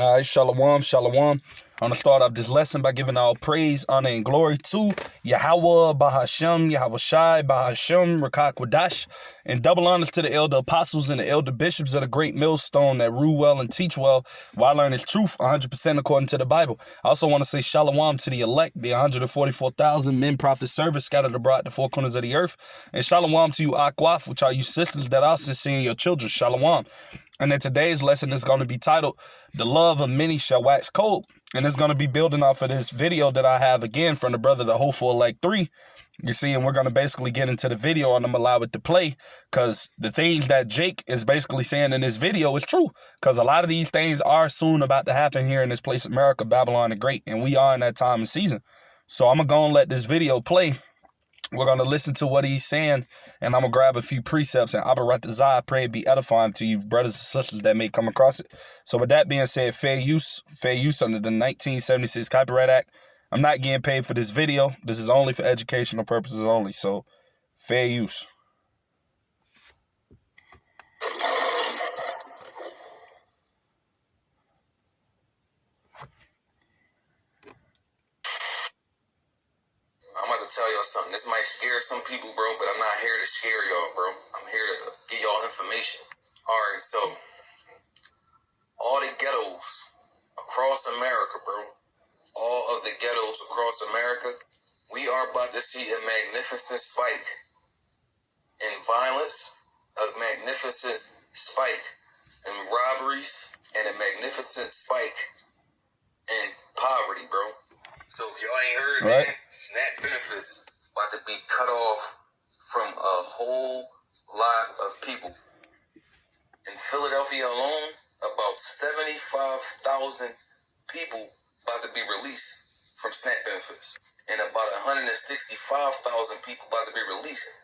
All right, shalom, shalom. I'm going to start off this lesson by giving all praise, honor, and glory to Yahweh, Bahashem, Yahweh Shai, Bahashem, Rakak Wadash, and double honors to the elder apostles and the elder bishops of the great millstone that rule well and teach well while learning truth 100% according to the Bible. I also want to say shalom to the elect, the 144,000 men, prophets, servants scattered abroad the four corners of the earth, and shalom to you, Akwaf, which are you sisters that are sincere your children, shalom. And then today's lesson is going to be titled, The Love of Many Shall Wax Cold. And it's going to be building off of this video that I have again from the brother, the Hopeful Elect 3. You see, and we're going to basically get into the video and I'm going to allow it to play because the things that Jake is basically saying in this video is true. Because a lot of these things are soon about to happen here in this place, America, Babylon the Great. And we are in that time and season. So I'm going to go and let this video play. We're going to listen to what he's saying, and I'm going to grab a few precepts and Abaratazai, pray it be edifying to you brothers and sisters that may come across it. So with that being said, fair use under the 1976 Copyright Act. I'm not getting paid for this video. This is only for educational purposes only, so fair use. I'm about to tell y'all something. This might scare some people, bro, but I'm not here to scare y'all, bro. I'm here to give y'all information. All right, so all the ghettos across America, bro, all of the ghettos across America, we are about to see a magnificent spike in violence, a magnificent spike in robberies, and a magnificent spike in poverty, bro. So if y'all ain't heard, right, man, SNAP benefits about to be cut off from a whole lot of people. In Philadelphia alone, about 75,000 people about to be released from SNAP benefits. And about 165,000 people about to be released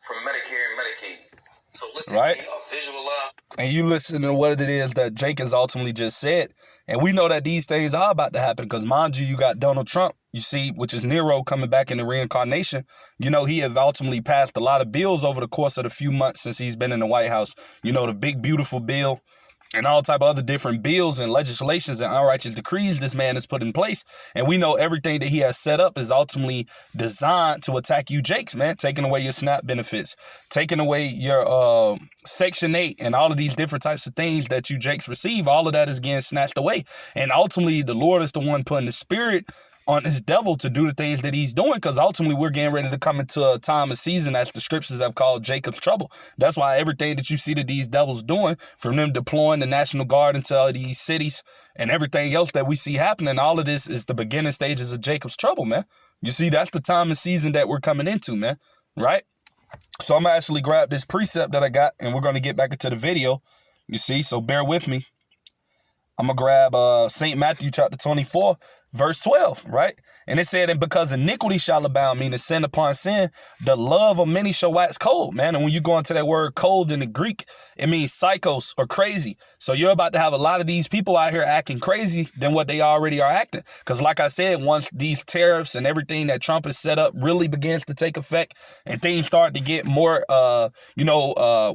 from Medicare and Medicaid. So listen, right, can y'all visualize? And you listen to what it is that Jake has ultimately just said. And we know that these things are about to happen because, mind you, you got Donald Trump, you see, which is Nero coming back in the reincarnation. You know, he has ultimately passed a lot of bills over the course of the few months since he's been in the White House. You know, the big, beautiful bill and all type of other different bills and legislations and unrighteous decrees this man has put in place. And we know everything that he has set up is ultimately designed to attack you Jakes, man, taking away your SNAP benefits, taking away your Section 8 and all of these different types of things that you Jakes receive. All of that is getting snatched away. And ultimately, the Lord is the one putting the spirit on his devil to do the things that he's doing, because ultimately we're getting ready to come into a time of season as the scriptures have called Jacob's trouble. That's why everything that you see that these devils doing, from them deploying the National Guard into all these cities and everything else that we see happening, all of this is the beginning stages of Jacob's trouble, man. You see, that's the time and season that we're coming into, man, right? So I'm going to actually grab this precept that I got, and we're going to get back into the video, you see, so bear with me. I'm going to grab St. Matthew chapter 24, verse 12, right? And it said, and because iniquity shall abound, meaning sin upon sin, the love of many shall wax cold, man. And when you go into that word cold in the Greek, it means psychos or crazy. So you're about to have a lot of these people out here acting crazy than what they already are acting. Because like I said, once these tariffs and everything that Trump has set up really begins to take effect and things start to get more,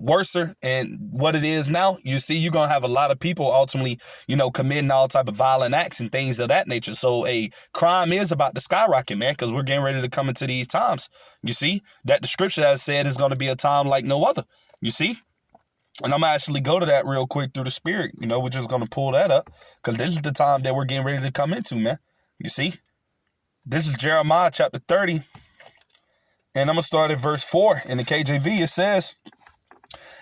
worser and what it is now, you see, you're going to have a lot of people ultimately, committing all type of violent acts and things of that nature. So a crime is about to skyrocket, man, because we're getting ready to come into these times. You see, that the scripture has said is going to be a time like no other. You see? And I'm going to actually go to that real quick through the spirit. We're just going to pull that up because this is the time that we're getting ready to come into, man. You see? This is Jeremiah chapter 30. And I'm going to start at verse 4. In the KJV, it says,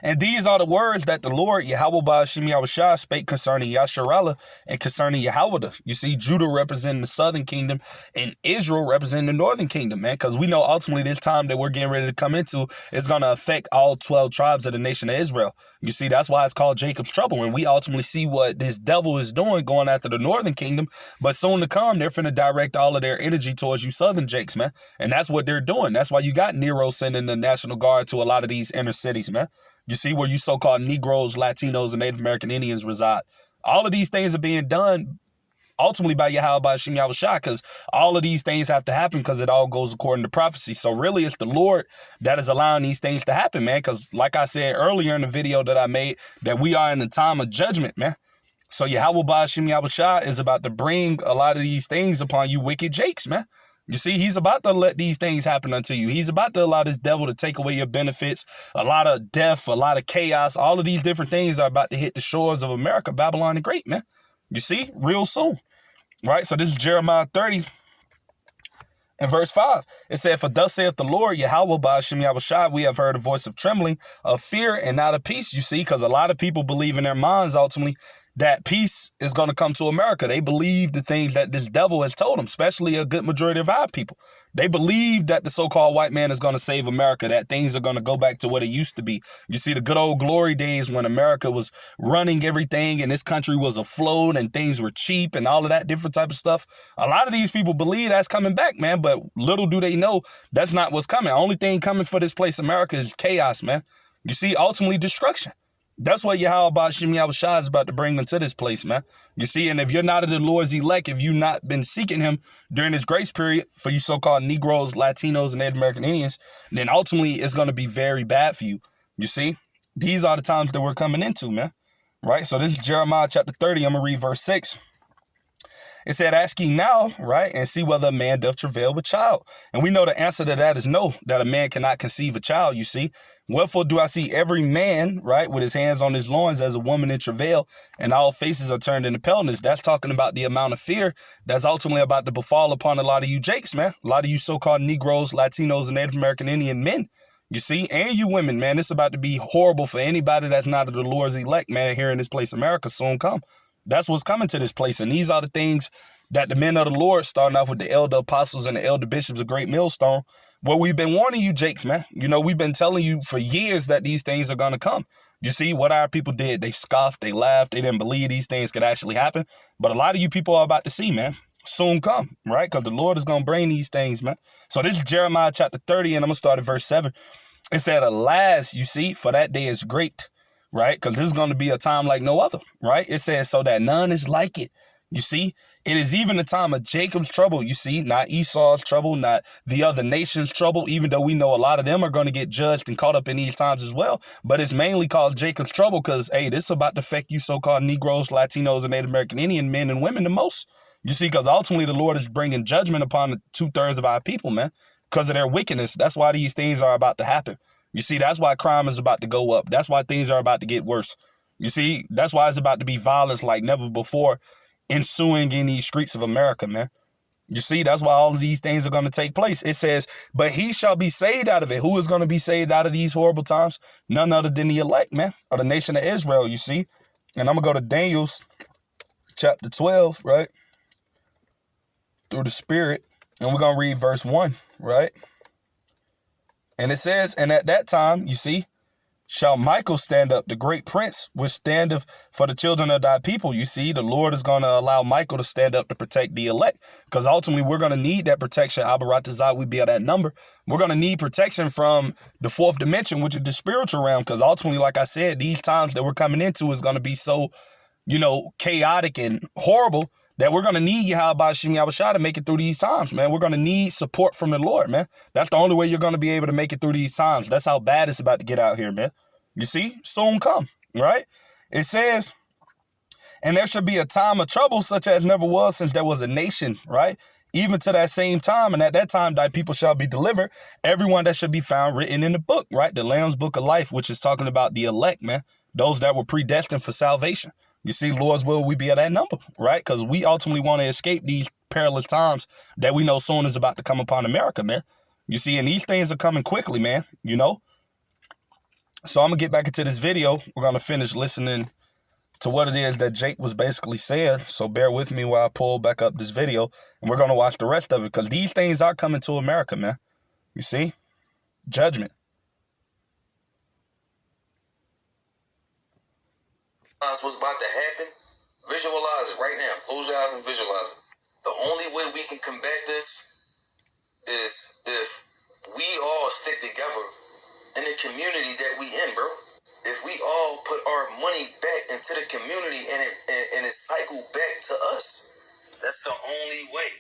and these are the words that the Lord, Yahweh Ba'ashem Yahushua, spake concerning Yasharallah and concerning Yahweh. You see, Judah representing the southern kingdom and Israel representing the northern kingdom, man, because we know ultimately this time that we're getting ready to come into is going to affect all 12 tribes of the nation of Israel. You see, that's why it's called Jacob's trouble. And we ultimately see what this devil is doing going after the northern kingdom. But soon to come, they're finna direct all of their energy towards you southern Jakes, man. And that's what they're doing. That's why you got Nero sending the National Guard to a lot of these inner cities, man. You see, where you so-called Negroes, Latinos, and Native American Indians reside. All of these things are being done ultimately by Yahweh Ba'ashem Yahushua, because all of these things have to happen because it all goes according to prophecy. So really, it's the Lord that is allowing these things to happen, man, because like I said earlier in the video that I made, that we are in the time of judgment, man. So Yahweh Ba'ashem Yahushua is about to bring a lot of these things upon you wicked jakes, man. You see, he's about to let these things happen unto you. He's about to allow this devil to take away your benefits. A lot of death, a lot of chaos, all of these different things are about to hit the shores of America, Babylon the Great, man. You see, real soon, right? So this is Jeremiah 30 and verse 5. It said, for thus saith the Lord, Yahweh Ba'ashem Yahushua, we have heard a voice of trembling, of fear, and not of peace. You see, because a lot of people believe in their minds, ultimately, that peace is going to come to America. They believe the things that this devil has told them, especially a good majority of our people. They believe that the so-called white man is going to save America, that things are going to go back to what it used to be. You see, the good old glory days when America was running everything and this country was afloat and things were cheap and all of that different type of stuff. A lot of these people believe that's coming back, man, but little do they know that's not what's coming. Only thing coming for this place, America, is chaos, man. You see, ultimately destruction. That's what Yahweh Ba'ashem Yahushua is about to bring into this place, man. You see, and if you're not of the Lord's elect, if you've not been seeking him during this grace period for you so-called Negroes, Latinos, and Native American Indians, then ultimately it's going to be very bad for you. You see, these are the times that we're coming into, man. Right? So this is Jeremiah chapter 30. I'm going to read verse 6. It said, ask ye now, right, and see whether a man doth travail with child. And we know the answer to that is no, that a man cannot conceive a child, you see. Wherefore do I see every man, right, with his hands on his loins as a woman in travail, and all faces are turned into paleness. That's talking about the amount of fear that's ultimately about to befall upon a lot of you jakes, man. A lot of you so-called Negroes, Latinos, and Native American Indian men. You see, and you women, man, it's about to be horrible for anybody that's not of the Lord's elect, man, here in this place, America, soon come. That's what's coming to this place. And these are the things that the men of the Lord, starting off with the elder apostles and the elder bishops of Great Millstone, where we've been warning you, jakes, man. You know, we've been telling you for years that these things are going to come. You see, what our people did, they scoffed, they laughed, they didn't believe these things could actually happen. But a lot of you people are about to see, man, soon come, right? Because the Lord is going to bring these things, man. So this is Jeremiah chapter 30, and I'm going to start at verse 7. It said, alas, you see, for that day is great. Right? Because this is going to be a time like no other, right? It says, so that none is like it. You see, it is even the time of Jacob's trouble, you see, not Esau's trouble, not the other nations' trouble, even though we know a lot of them are going to get judged and caught up in these times as well. But it's mainly called Jacob's trouble because, hey, this is about to affect you so-called Negroes, Latinos, and Native American Indian men and women the most. You see, because ultimately the Lord is bringing judgment upon the 2/3 of our people, man, because of their wickedness. That's why these things are about to happen. You see, that's why crime is about to go up. That's why things are about to get worse. You see, that's why it's about to be violence like never before ensuing in these streets of America, man. You see, that's why all of these things are going to take place. It says, but he shall be saved out of it. Who is going to be saved out of these horrible times? None other than the elect, man, or the nation of Israel, you see. And I'm going to go to Daniel's chapter 12, right, through the Spirit. And we're going to read verse 1, right? And it says, and at that time, you see, shall Michael stand up, the great prince, which standeth for the children of thy people. You see, the Lord is going to allow Michael to stand up to protect the elect. Because ultimately, we're going to need that protection. Abaratazah, we be at that number. We're going to need protection from the fourth dimension, which is the spiritual realm. Because ultimately, like I said, these times that we're coming into is going to be so, you know, chaotic and horrible that we're going to need Yahweh Ba'ashem Yahushua to make it through these times, man. We're going to need support from the Lord, man. That's the only way you're going to be able to make it through these times. That's how bad it's about to get out here, man. You see? Soon come, right? It says, and there shall be a time of trouble such as never was since there was a nation, right? Even to that same time, and at that time thy people shall be delivered, everyone that should be found written in the book, right? The Lamb's Book of Life, which is talking about the elect, man. Those that were predestined for salvation. You see, Lord's will, we be at that number, right? Because we ultimately want to escape these perilous times that we know soon is about to come upon America, man. You see, and these things are coming quickly, man, you know? So I'm going to get back into this video. We're going to finish listening to what it is that Jake was basically saying. So bear with me while I pull back up this video. And we're going to watch the rest of it because these things are coming to America, man. You see? Judgment. That's what's about to happen. Visualize it right now. Close your eyes and visualize it. The only way we can combat this is if we all stick together in the community that we in, bro. If we all put our money back into the community and it cycle back to us, that's the only way.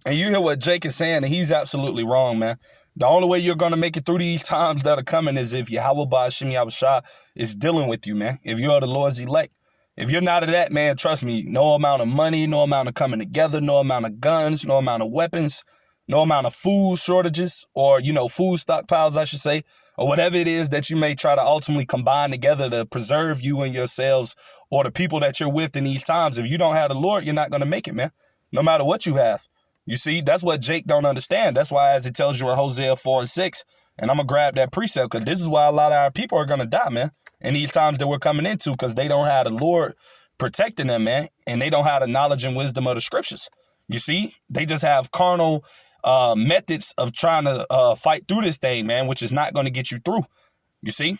And you hear what Jake is saying, and he's absolutely wrong, man. The only way you're going to make it through these times that are coming is if Yahweh Ba'ashem Yahushua is dealing with you, man. If you are the Lord's elect. If you're not of that, man, trust me, no amount of money, no amount of coming together, no amount of guns, no amount of weapons, no amount of food shortages or, food stockpiles, I should say, or whatever it is that you may try to ultimately combine together to preserve you and yourselves or the people that you're with in these times. If you don't have the Lord, you're not going to make it, man, no matter what you have. You see, that's what Jake don't understand. That's why, as it tells you in Hosea 4:6, and I'm going to grab that precept because this is why a lot of our people are going to die, man, in these times that we're coming into because they don't have the Lord protecting them, man, and they don't have the knowledge and wisdom of the scriptures. You see, they just have carnal methods of trying to fight through this thing, man, which is not going to get you through. You see,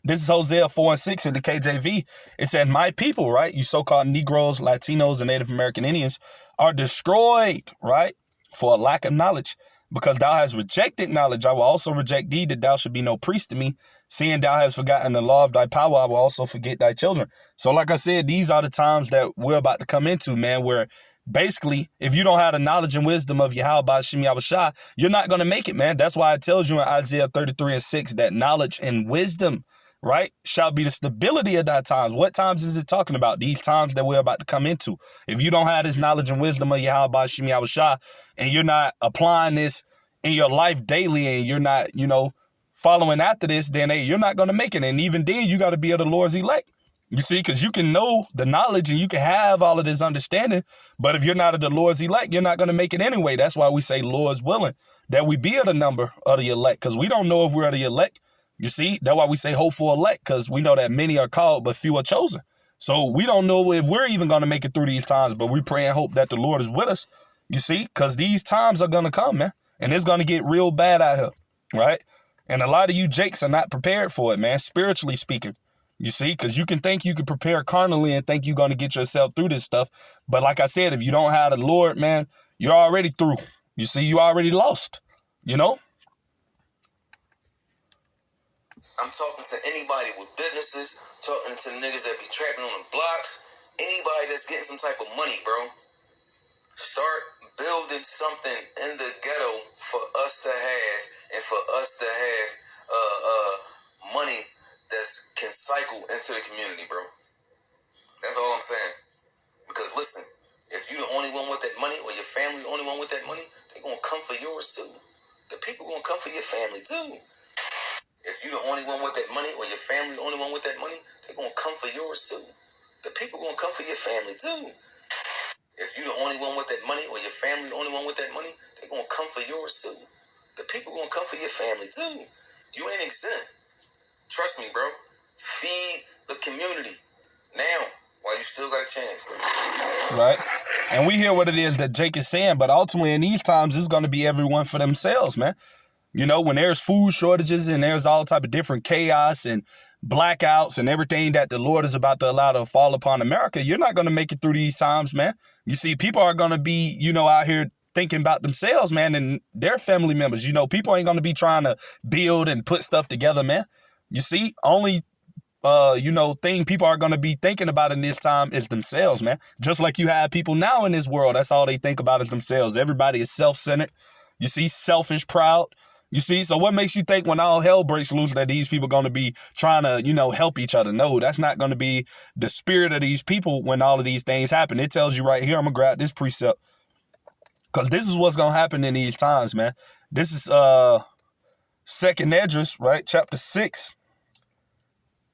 this is Hosea 4:6 in the KJV. It said, my people, right, you so-called Negroes, Latinos, and Native American Indians are destroyed, right, for a lack of knowledge. Because thou hast rejected knowledge, I will also reject thee, that thou should be no priest to me. Seeing thou hast forgotten the law of thy power, I will also forget thy children. So like I said, these are the times that we're about to come into, man, where basically, if you don't have the knowledge and wisdom of Yahweh Ba'Shem Yahushua, you're not going to make it, man. That's why it tells you in Isaiah 33:6 that knowledge and wisdom, right, shall be the stability of thy times. What times is it talking about? These times that we're about to come into. If you don't have this knowledge and wisdom of Yahweh Ba'Shem Yahushua, and you're not applying this in your life daily, and you're not, following after this, then hey, you're not going to make it. And even then, you got to be of the Lord's elect. You see, because you can know the knowledge and you can have all of this understanding, but if you're not of the Lord's elect, you're not going to make it anyway. That's why we say Lord's willing, that we be of the number of the elect, because we don't know if we're of the elect. You see, that's why we say hopeful elect, because we know that many are called, but few are chosen. So we don't know if we're even going to make it through these times, but we pray and hope that the Lord is with us, you see, because these times are going to come, man, and it's going to get real bad out here, right? And a lot of you Jakes are not prepared for it, man, spiritually speaking. You see, because you can think you can prepare carnally and think you're going to get yourself through this stuff. But like I said, if you don't have the Lord, man, you're already through. You see, you already lost, I'm talking to anybody with businesses, talking to niggas that be trapping on the blocks, anybody that's getting some type of money, bro. Start building something in the ghetto for us to have and for us to have money that can cycle into the community, bro. That's all I'm saying. Because listen, if you the only one with that money or your family the only one with that money, they gonna come for yours too. The people gonna come for your family too. If you the only one with that money or your family the only one with that money, they gonna come for yours too. The people gonna come for your family too. If you the only one with that money or your family the only one with that money, they gonna come for yours too. The people gonna come for your family too. You ain't exempt. Trust me, bro. Feed the community now while you still got a chance, bro. Right. And we hear what it is that Jake is saying, but ultimately in these times, it's going to be everyone for themselves, man. When there's food shortages and there's all type of different chaos and blackouts and everything that the Lord is about to allow to fall upon America, you're not going to make it through these times, man. You see, people are going to be, out here thinking about themselves, man, and their family members. People ain't going to be trying to build and put stuff together, man. You see, only, thing people are going to be thinking about in this time is themselves, man. Just like you have people now in this world, that's all they think about is themselves. Everybody is self-centered. You see, selfish, proud. You see, so what makes you think when all hell breaks loose that these people are going to be trying to, help each other? No, that's not going to be the spirit of these people when all of these things happen. It tells you right here, I'm going to grab this precept, because this is what's going to happen in these times, man. This is 2nd Esdras, right, chapter 6.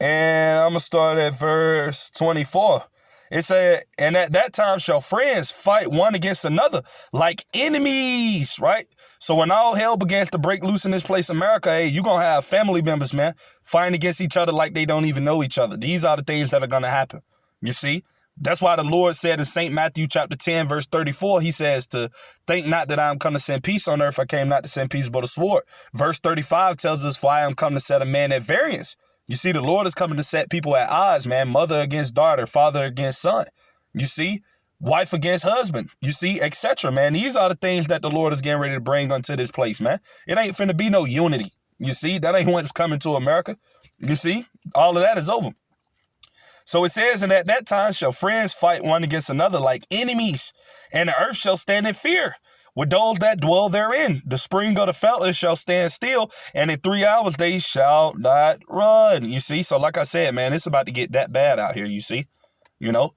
And I'm going to start at verse 24. It said, and at that time shall friends fight one against another like enemies, right? So when all hell begins to break loose in this place, America, hey, you're going to have family members, man, fighting against each other like they don't even know each other. These are the things that are going to happen. You see? That's why the Lord said in St. Matthew chapter 10, verse 34, he says to think not that I am come to send peace on earth. I came not to send peace but a sword. Verse 35 tells us, for I am come to set a man at variance. You see, the Lord is coming to set people at odds, man. Mother against daughter, father against son. You see, wife against husband. You see, etc., man. These are the things that the Lord is getting ready to bring unto this place, man. It ain't finna be no unity. You see, that ain't what's coming to America. You see, all of that is over. So it says, and at that time shall friends fight one against another like enemies, and the earth shall stand in fear with those that dwell therein. The spring of the fountain shall stand still, and in 3 hours they shall not run. You see, so like I said, man, it's about to get that bad out here, you see. you know.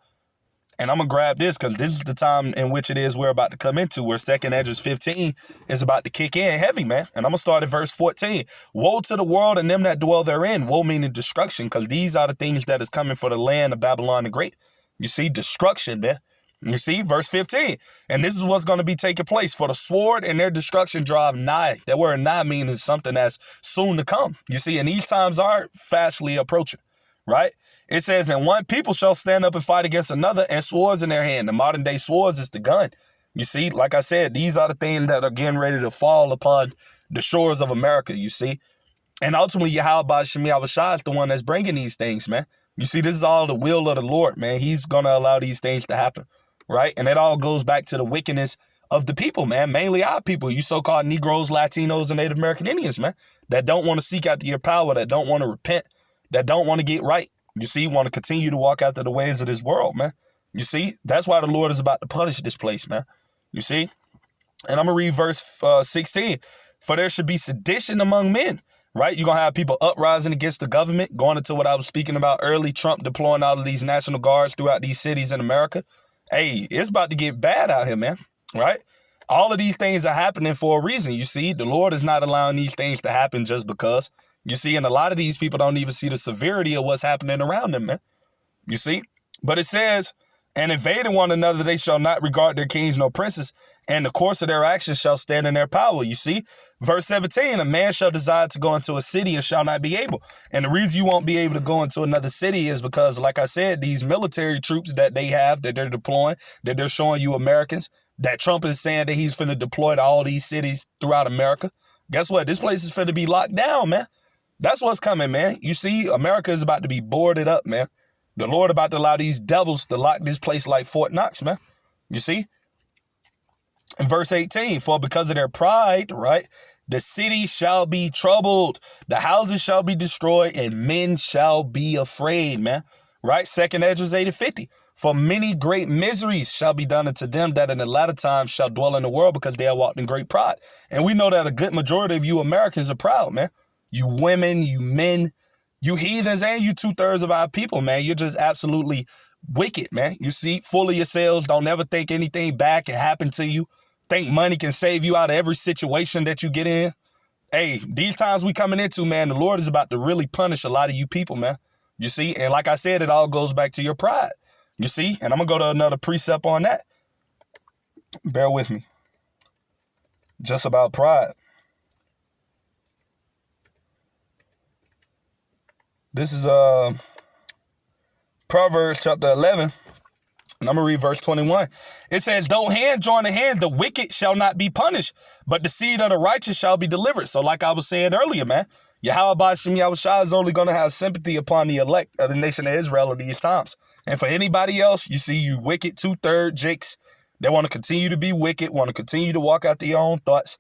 And I'm going to grab this because this is the time in which it is we're about to come into, where 2nd Esdras 15 is about to kick in heavy, man. And I'm going to start at verse 14. Woe to the world and them that dwell therein. Woe meaning destruction, because these are the things that is coming for the land of Babylon the Great. You see, destruction, man. You see, verse 15. And this is what's going to be taking place. For the sword and their destruction drive nigh. That word nigh means something that's soon to come. You see, and these times are fastly approaching, right? It says, and one people shall stand up and fight against another, and swords in their hand. The modern day swords is the gun. You see, like I said, these are the things that are getting ready to fall upon the shores of America, you see. And ultimately, Yahweh Shem Yahushua is the one that's bringing these things, man. You see, this is all the will of the Lord, man. He's going to allow these things to happen, right? And it all goes back to the wickedness of the people, man. Mainly our people, you so-called Negroes, Latinos, and Native American Indians, man, that don't want to seek after your power, that don't want to repent, that don't want to get right. You see, want to continue to walk after the ways of this world, man. You see, that's why the Lord is about to punish this place, man. You see? And I'm going to read verse 16. For there should be sedition among men, right? You're going to have people uprising against the government, going into what I was speaking about early, Trump deploying all of these National Guards throughout these cities in America. Hey, it's about to get bad out here, man, right? All of these things are happening for a reason. You see, the Lord is not allowing these things to happen just because. You see, and a lot of these people don't even see the severity of what's happening around them, man. You see? But it says, and invading one another, they shall not regard their kings nor princes, and the course of their actions shall stand in their power. You see? Verse 17, a man shall desire to go into a city and shall not be able. And the reason you won't be able to go into another city is because, like I said, these military troops that they have, that they're deploying, that they're showing you Americans, that Trump is saying that he's finna deploy to all these cities throughout America. Guess what? This place is finna be locked down, man. That's what's coming, man. You see, America is about to be boarded up, man. The Lord about to allow these devils to lock this place like Fort Knox, man. You see? In verse 18, for because of their pride, right, the city shall be troubled, the houses shall be destroyed, and men shall be afraid, man. Right? 2nd Esdras 8:50. For many great miseries shall be done unto them that in the latter times shall dwell in the world, because they have walked in great pride. And we know that a good majority of you Americans are proud, man. You women, you men, you heathens, and you 2/3 of our people, man. You're just absolutely wicked, man. You see, full of yourselves. Don't ever think anything bad can happen to you. Think money can save you out of every situation that you get in. Hey, these times we coming into, man, the Lord is about to really punish a lot of you people, man. You see, and like I said, it all goes back to your pride. You see, and I'm going to go to another precept on that. Bear with me. Just about pride. This is Proverbs chapter 11, and I'm going to read verse 21. It says, though hand join in hand, the wicked shall not be punished, but the seed of the righteous shall be delivered. So like I was saying earlier, man, Yahweh Shem Yahushua is only going to have sympathy upon the elect of the nation of Israel at these times. And for anybody else, you see, you wicked 2/3 jakes, they want to continue to be wicked, want to continue to walk out their own thoughts,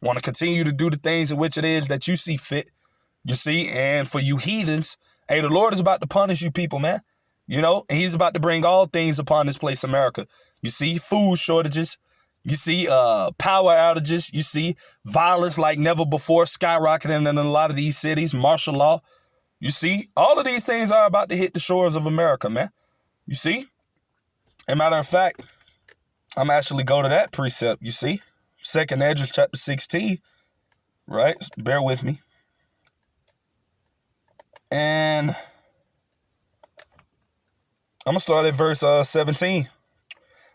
want to continue to do the things in which it is that you see fit. You see, and for you heathens, hey, the Lord is about to punish you people, man. You know, and he's about to bring all things upon this place, America. You see food shortages. You see power outages. You see violence like never before skyrocketing in a lot of these cities, martial law. You see, all of these things are about to hit the shores of America, man. You see? As a matter of fact, I'm actually go to that precept, you see? 2nd Esdras chapter 16, right? Bear with me. And I'm going to start at verse 17.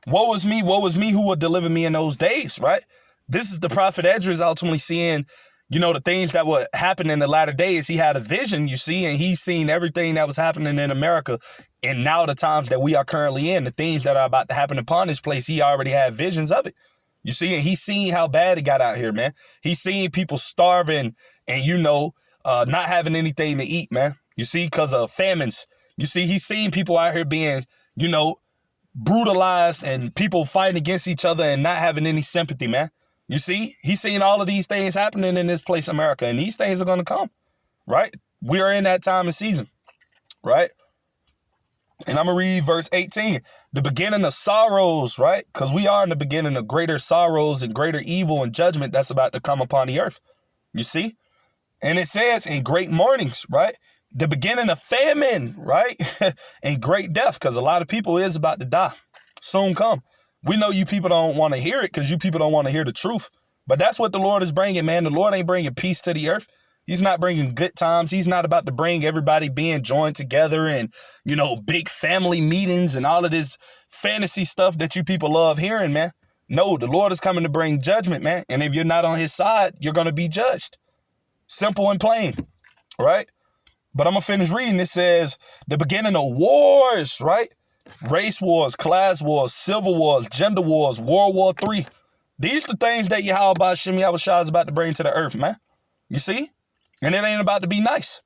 Woe is me who will deliver me in those days, right? This is the prophet Esdras ultimately seeing, you know, the things that would happen in the latter days. He had a vision, you see, and he's seen everything that was happening in America. And now the times that we are currently in, the things that are about to happen upon this place, he already had visions of it. You see, and he's seen how bad it got out here, man. He's seen people starving and, you know, not having anything to eat, man. You see, because of famines. You see, he's seen people out here being, you know, brutalized and people fighting against each other and not having any sympathy, man. You see, he's seen all of these things happening in this place, America, and these things are going to come, right? We are in that time and season, right? And I'm going to read verse 18, the beginning of sorrows, right? Because we are in the beginning of greater sorrows and greater evil and judgment that's about to come upon the earth. You see? And it says in great mournings, right? the beginning of famine, right? And great death, because a lot of people is about to die. Soon come. We know you people don't want to hear it because you people don't want to hear the truth. But that's what the Lord is bringing, man. The Lord ain't bringing peace to the earth. He's not bringing good times. He's not about to bring everybody being joined together and, big family meetings and all of this fantasy stuff that you people love hearing, man. No, the Lord is coming to bring judgment, man. And if you're not on his side, you're going to be judged. Simple and plain, right? But I'm going to finish reading. It says the beginning of wars, right? Race wars, class wars, civil wars, gender wars, World War III. These are the things that Yahweh Hashem Yahushua is about to bring to the earth, man. You see? And it ain't about to be nice,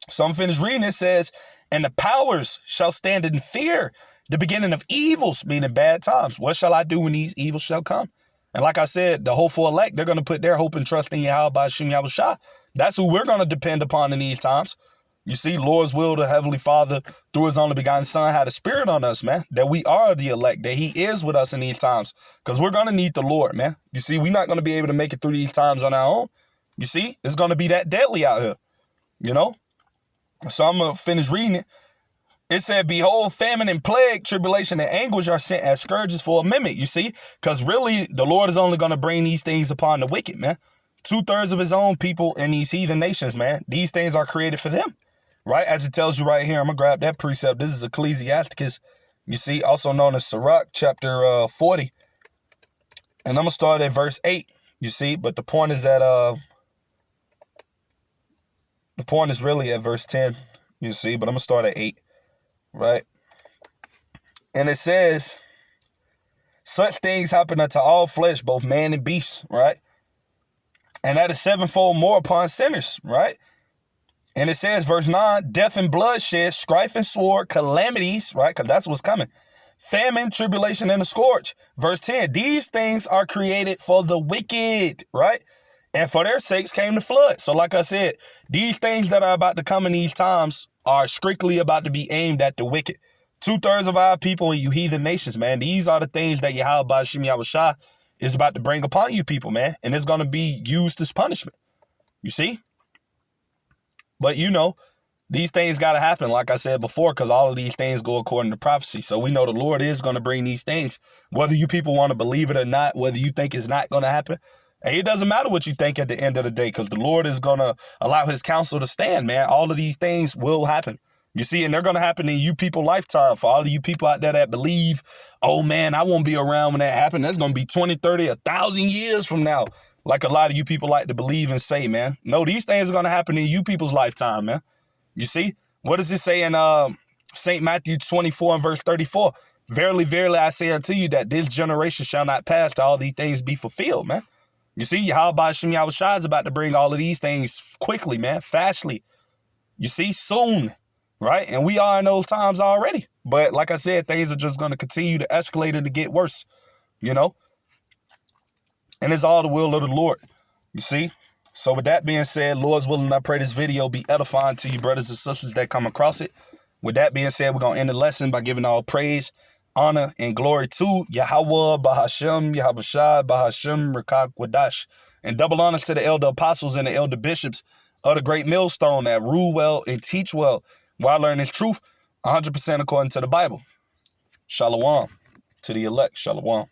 So I'm finished reading. It says, and the powers shall stand in fear, the beginning of evils, meaning bad times. What shall I do when these evils shall come? And like I said, the hopeful elect, they're going to put their hope and trust in Yahweh Hashem Yahushua. That's who we're going to depend upon in these times. You see, Lord's will, the Heavenly Father, through his only begotten Son, had a spirit on us, man, that we are the elect, that he is with us in these times, because we're going to need the Lord, man. You see, we're not going to be able to make it through these times on our own. You see, it's going to be that deadly out here, So I'm going to finish reading it. It said, behold, famine and plague, tribulation and anguish are sent as scourges for a mimic, you see, because really the Lord is only going to bring these things upon the wicked, man. 2/3 of his own people in these heathen nations, man. These things are created for them. Right, as it tells you right here, I'm going to grab that precept. This is Ecclesiasticus, you see, also known as Sirach, chapter 40. And I'm going to start at verse 8, you see, but the point is really at verse 10, you see, but I'm going to start at 8, right? And it says, such things happen unto all flesh, both man and beast, right? And that is sevenfold more upon sinners, right? And it says, verse 9, death and bloodshed, strife and sword, calamities, right? Because that's what's coming. Famine, tribulation, and a scourge. Verse 10, these things are created for the wicked, right? And for their sakes came the flood. So like I said, these things that are about to come in these times are strictly about to be aimed at the wicked. 2/3 of our people in you heathen nations, man. These are the things that Yahweh Hashem Yahushua is about to bring upon you people, man. And it's going to be used as punishment. You see? But, these things got to happen, like I said before, because all of these things go according to prophecy. So we know the Lord is going to bring these things, whether you people want to believe it or not, whether you think it's not going to happen. And it doesn't matter what you think at the end of the day, because the Lord is going to allow his counsel to stand, man. All of these things will happen. You see, and they're going to happen in you people lifetime. For all of you people out there that believe, oh, man, I won't be around when that happens. That's going to be 20, 30, 1,000 years from now. Like a lot of you people like to believe and say, man. No, these things are going to happen in you people's lifetime, man. You see? What does it say in St. Matthew 24 and verse 34? Verily, verily, I say unto you that this generation shall not pass till all these things be fulfilled, man. You see, Yahweh Hashem Yahushua is about to bring all of these things quickly, man, fastly. You see, soon, right? And we are in those times already. But like I said, things are just going to continue to escalate and to get worse, And it's all the will of the Lord, you see? So with that being said, Lord's willing, I pray this video be edifying to you brothers and sisters that come across it. With that being said, we're going to end the lesson by giving all praise, honor, and glory to Yahweh, Bahashem, Yahushua, Bahashem, Rakak, Wadash. And double honors to the elder apostles and the elder bishops of the great millstone that rule well and teach well while learning truth 100% according to the Bible. Shalom to the elect. Shalom.